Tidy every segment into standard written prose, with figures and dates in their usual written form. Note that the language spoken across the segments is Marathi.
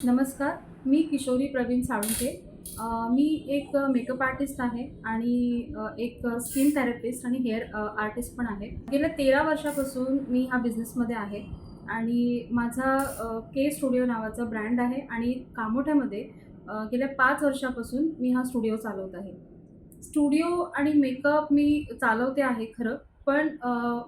नमस्कार. मी किशोरी प्रवीण साळुंखे. मी एक मेकअप आर्टिस्ट आहे आणि एक स्किन थेरपिस्ट आणि हेअर आर्टिस्ट पण आहे. गेल्या 13 वर्षापासून मी ह्या बिझनेसमध्ये आहे आणि माझा के स्टुडिओ नावाचा ब्रँड आहे आणि कामोठ्यामध्ये गेल्या 5 वर्षापासून मी हा स्टुडिओ चालवत आहे. स्टुडिओ आणि मेकअप मी चालवते आहे खरं, पण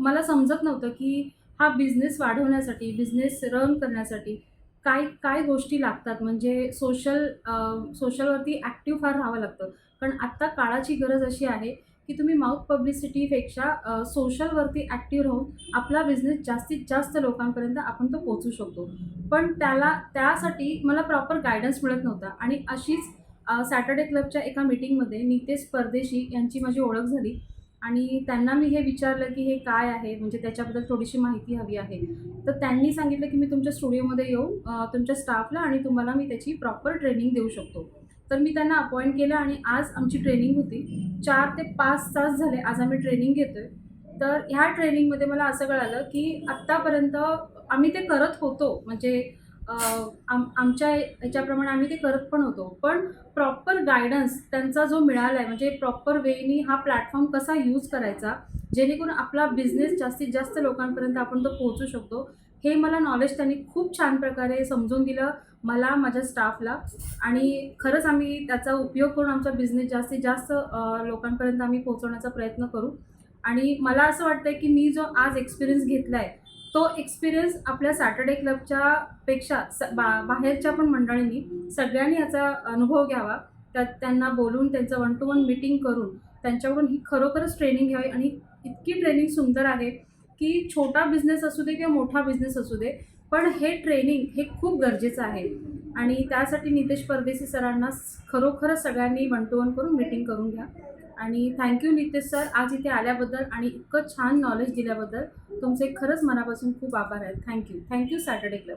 मला समजत नव्हतं की हा बिझनेस वाढवण्यासाठी, बिझनेस रन करण्यासाठी काय काय गोष्टी लागतात. म्हणजे सोशलवरती ॲक्टिव्ह फार राहावं लागतं. पण आत्ता काळाची गरज अशी आहे की तुम्ही माउथ पब्लिसिटीपेक्षा सोशलवरती ॲक्टिव्ह राहून आपला बिझनेस जास्तीत जास्त लोकांपर्यंत आपण तो पोहोचू शकतो. पण त्यासाठी मला प्रॉपर गाईडन्स मिळत नव्हता आणि अशीच सॅटर्डे क्लबच्या एका मीटिंगमध्ये नितेश परदेशी यांची माझी ओळख झाली आणि त्यांना मी हे विचारलं की हे काय आहे, म्हणजे त्याच्याबद्दल थोडीशी माहिती हवी आहे. तर त्यांनी सांगितलं की मी तुमच्या स्टुडिओमध्ये येऊन तुमच्या स्टाफला आणि तुम्हाला मी त्याची प्रॉपर ट्रेनिंग देऊ शकतो. तर मी त्यांना अपॉइंट केलं आणि आज आमची ट्रेनिंग होती. 4 ते 5 तास झाले आज आम्ही ट्रेनिंग घेतोय. तर ह्या ट्रेनिंगमध्ये मला असं कळालं की आत्तापर्यंत आम्ही ते करत होतो. म्हणजे अ, आमच्या ह्याच्याप्रमाणे आम्ही ते करत पण होतो. पण प्रॉपर गाईडन्स त्यांचा जो मिळाला आहे, म्हणजे प्रॉपर वेनी हा प्लॅटफॉर्म कसा यूज करायचा, जेणेकरून आपला बिझनेस जास्तीत जास्त लोकांपर्यंत आपण तो पोहोचू शकतो, हे मला नॉलेज त्यांनी खूप छान प्रकारे समजून दिलं मला, माझ्या स्टाफला. आणि खरंच आम्ही त्याचा उपयोग करून आमचा बिझनेस जास्तीत जास्त लोकांपर्यंत आम्ही पोहोचवण्याचा प्रयत्न करू. आणि मला असं वाटतंय की मी जो आज एक्सपिरियन्स घेतला आहे, तो एक्सपिरियन्स आपल्या सॅटर्डे क्लबच्या पेक्षा बाहेरच्या पण मंडळींनी सगळ्यांनी याचा अनुभव घ्यावा. त्यांना बोलून त्यांचं वन टू वन मीटिंग करून त्यांच्याकडून ही खरोखरच ट्रेनिंग घ्यावी. आणि इतकी ट्रेनिंग सुंदर आहे की छोटा बिझनेस असू दे किंवा मोठा बिझनेस असू दे, पण हे ट्रेनिंग हे खूप गरजेचं आहे. आणि त्यासाठी नितेश परदेशी सरांना खरोखरच सगळ्यांनी वन टू वन करून मीटिंग करून घ्या. आणि थँक्यू नितेश सर, आज इथे आल्याबद्दल आणि इतकं छान नॉलेज दिल्याबद्दल तुमचे खरंच मनापासून खूप आभार आहेत. Thank you Saturday club.